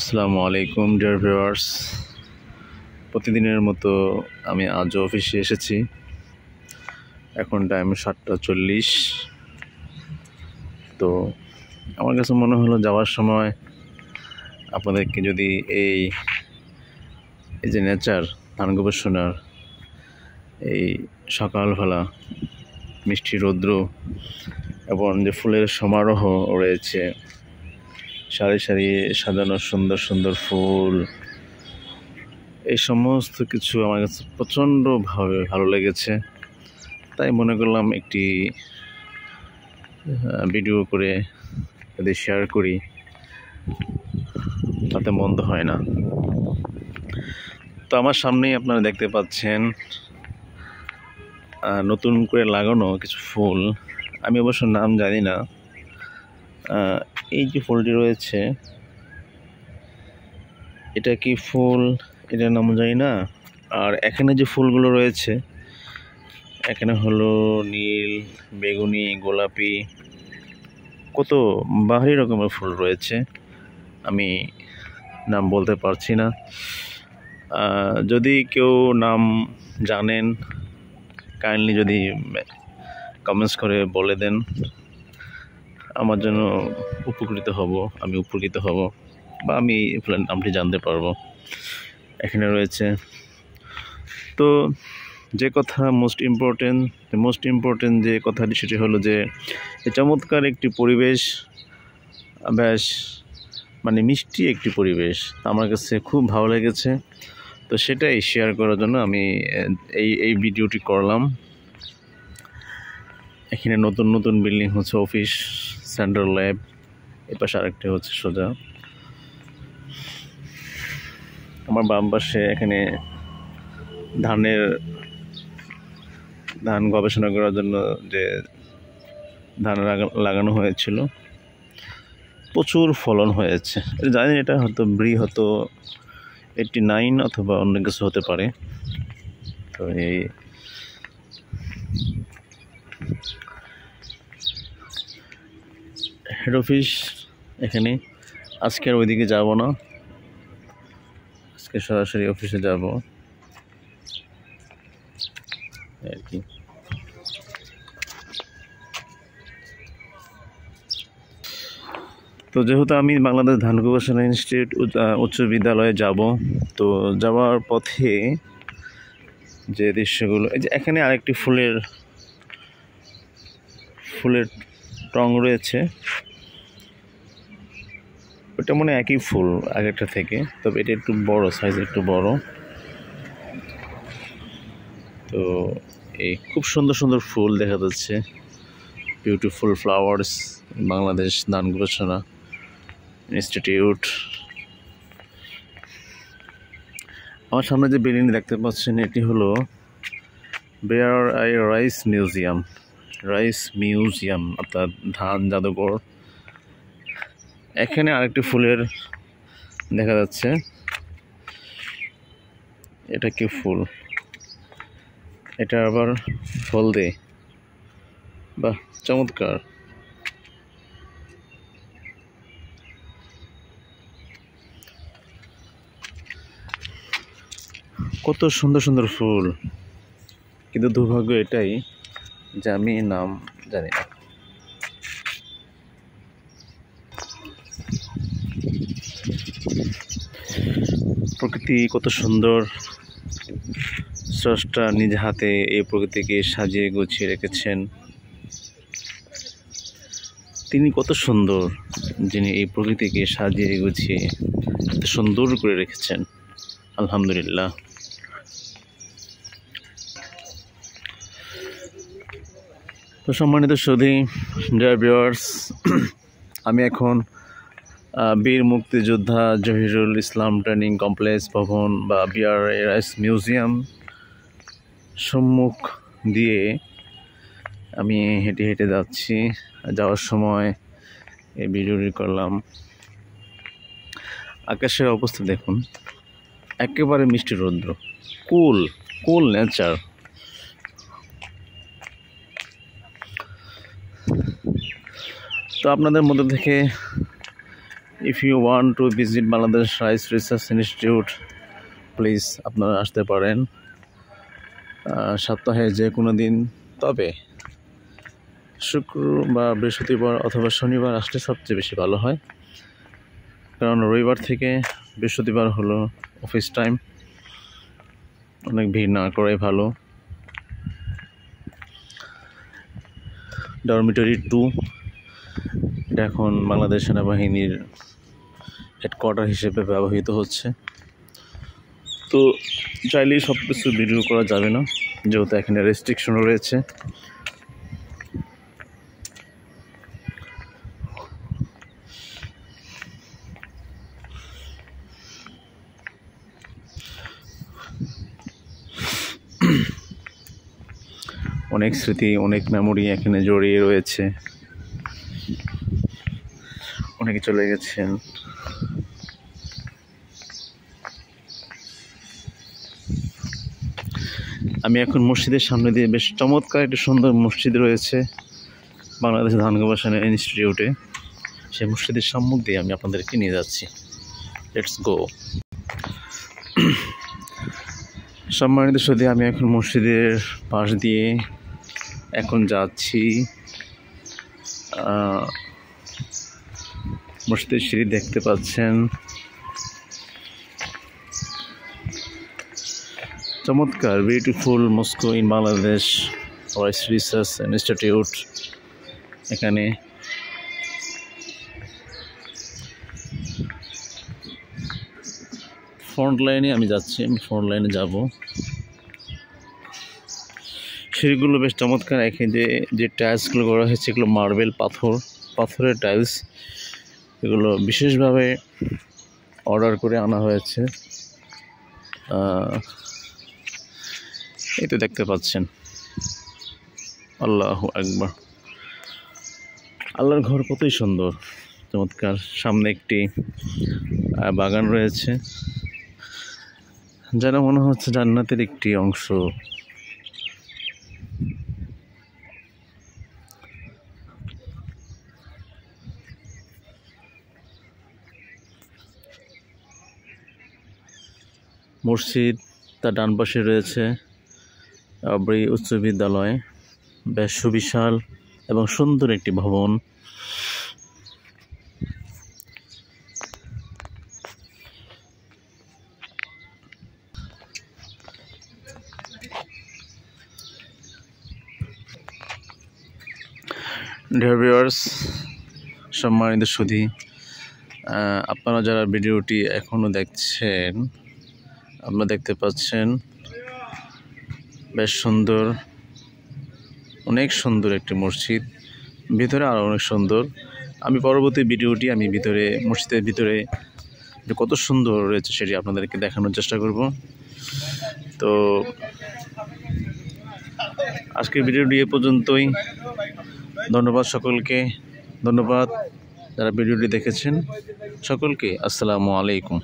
আসসালামু আলাইকুম dear viewers. প্রতিদিনের মতো আমি আজও অফিসে এসেছি। এখন টাইম 7:40। তো আমার কাছে মনে হলো যাওয়ার সময় আপনাদেরকে যদি এই যে নেচার, ধান গবেষণার এই সকালবেলা মিষ্টি রৌদ্র এবং যে ফুলের সমারোহ রয়েছে, সারি সারি সাজানো সুন্দর সুন্দর ফুল, এই সমস্ত কিছু আমার কাছে প্রচণ্ডভাবে ভালো লেগেছে। তাই মনে করলাম একটি ভিডিও করে যদি শেয়ার করি তাতে মন্দ হয় না। তো আমার সামনেই আপনারা দেখতে পাচ্ছেন নতুন করে লাগানো কিছু ফুল। আমি অবশ্য নাম জানি না। এই যে ফুলটি রয়েছে, এটা কি ফুল এটার নাম জানি না। আর এখানে যে ফুলগুলো রয়েছে, এখানে হলো নীল, বেগুনি, গোলাপি, কত বাহারি রকমের ফুল রয়েছে। আমি নাম বলতে পারছি না। যদি কেউ নাম জানেন কাইন্ডলি যদি কমেন্টস করে বলে দেন, আমার জন্য আমি উপকৃত হব বা আমি ফুলের নামটি জানতে পারবো। এখানে রয়েছে তো যে কথা মোস্ট ইম্পর্টেন্ট যে কথাটি, সেটি হলো যে এই চমৎকার একটি পরিবেশ, বেশ মিষ্টি একটি পরিবেশ আমার কাছে খুব ভালো লেগেছে। তো সেটাই শেয়ার করার জন্য আমি এই ভিডিওটি করলাম। এখানে নতুন নতুন বিল্ডিং হচ্ছে, অফিস, সেন্ট্রাল ল্যাব, এপাশে আরেকটি হচ্ছে সোজা। আমার বাম পাশে এখানে ধান গবেষণা করার জন্য যে ধান লাগানো হয়েছিল, প্রচুর ফলন হয়েছে। জানি এটা হয়তো হয়তো 89 অথবা অন্য কিছু হতে পারে। তো এই হেড অফিস এখানে। আজকে আর ওইদিকে যাব না, আজকে সরাসরি অফিসে যাব আর কি। তো যেহেতু আমি বাংলাদেশ ধান গবেষণা ইনস্টিটিউট উচ্চ বিদ্যালয়ে যাব, তো যাওয়ার পথে যে দৃশ্যগুলো, এই যে এখানে আরেকটি ফুলের টং রয়েছে, ওটা মনে একই ফুল আগেরটা থেকে, তবে এটা একটু বড়, সাইজ একটু বড়। তো এই খুব সুন্দর সুন্দর ফুল দেখা যাচ্ছে, বিউটিফুল ফ্লাওয়ার্স, বাংলাদেশ ধান গবেষণা ইনস্টিটিউট। আমার সামনে যে বিল্ডিং দেখতে পাচ্ছেন, এটি হলো রাইস মিউজিয়াম অর্থাৎ ধান জাদুঘর। এখানে আরেকটি ফুলের দেখা যাচ্ছে, এটা কি ফুল, এটা আবার হলদে, বাহ চমৎকার। কত সুন্দর সুন্দর ফুল, কিন্তু দুর্ভাগ্য এটাই যে আমি নাম জানি না। প্রকৃতি কত সুন্দর, স্রষ্টা নিজ হাতে এই প্রকৃতিকে সাজিয়ে গুছিয়ে রেখেছেন। তিনি কত সুন্দর, যিনি এই প্রকৃতিকে সাজিয়ে গুছিয়ে এত সুন্দর করে রেখেছেন, আলহামদুলিল্লাহ। তো সম্মানিত সুধী, ডিয়ার ভিউয়ার্স, আমি এখন বীর মুক্তিযোদ্ধা জহিরুল ইসলাম ট্রেনিং কমপ্লেক্স ভবন বা রাইস মিউজিয়াম সম্মুখ দিয়ে আমি হেঁটে হেঁটে যাচ্ছি। যাওয়ার সময় এই ভিডিওটি করলাম। আকাশের অবস্থা দেখুন, একেবারে মিষ্টি রৌদ্র, কুল নেচার। তো আপনাদের মধ্যে থেকে If you want to visit Bangladesh Rice Research Institute, please আপনারা আসতে পারেন সপ্তাহে যে কোনো দিন, তবে শুক্র বা বৃহস্পতিবার অথবা শনিবার আসলে সবচেয়ে বেশি ভালো হয়, কারণ রবিবার থেকে বৃহস্পতিবার হলো অফিস টাইম, অনেক ভিড় না করাই ভালো। ডরমিটরি 2 এটা এখন বাংলাদেশ সেনাবাহিনীর হেডকোয়ার্টার হিসেবে ব্যবহৃত হচ্ছে। তো চাইলেই সব কিছু ভিডিও করা যাবে না, যেহেতু এখানে রেস্ট্রিকশন রয়েছে। অনেক স্মৃতি, অনেক মেমোরি এখানে জড়িয়ে রয়েছে। অনেকে চলে গেছেন। আমি এখন মসজিদের সামনে দিয়ে, বেশ চমৎকার একটা সুন্দর মসজিদ রয়েছে বাংলাদেশ ধান গবেষণা ইনস্টিটিউটে, সেই মসজিদের সম্মুখ দিয়ে আমি আপনাদেরকে নিয়ে যাচ্ছি। Let's go. সম্মানিত সুধী, আমি এখন মসজিদের পাশ দিয়ে এখন যাচ্ছি। মসজিদের সিঁড়ি দেখতে পাচ্ছেন, চমৎকার beautiful Moscow in Bangladesh rice research institute. এখানে ফ্রন্ট লাইনে আমি যাচ্ছি, আমি ফ্রন্ট লাইনে যাব। সিঁড়িগুলো বেশ চমৎকার। এখানে যে টাইলসগুলো করা হয়েছে এগুলো মার্বেল, পাথরের টাইলস। এগুলো বিশেষভাবে অর্ডার করে আনা হয়েছে। এই তো দেখতে পাচ্ছেন, আল্লাহু আকবার। আল্লাহর ঘর কতই সুন্দর, চমৎকার। সামনে একটি বাগান রয়েছে, যেন মনে হচ্ছে জান্নাতের একটি অংশ। মসজিদ, তার ডান পাশে রয়েছে আবরি উচ্চ বিদ্যালয়, বেশ সুবিশাল এবং সুন্দর একটি ভবন। ডিয়ার ভিউয়ার্স, সম্মানিত সুধী, আপনারা যারা ভিডিওটি এখনও দেখছেন, আপনারা দেখতে পাচ্ছেন বেশ সুন্দর, অনেক সুন্দর একটি মসজিদ, ভিতরে আরও অনেক সুন্দর। আমি পরবর্তী ভিডিওটি আমি মসজিদের ভিতরে যে কত সুন্দর রয়েছে সেটি আপনাদেরকে দেখানোর চেষ্টা করব। তো আজকের ভিডিওটি এ পর্যন্তই। ধন্যবাদ সকলকে, ধন্যবাদ যারা ভিডিওটি দেখেছেন। সকলকে আসসালামু আলাইকুম।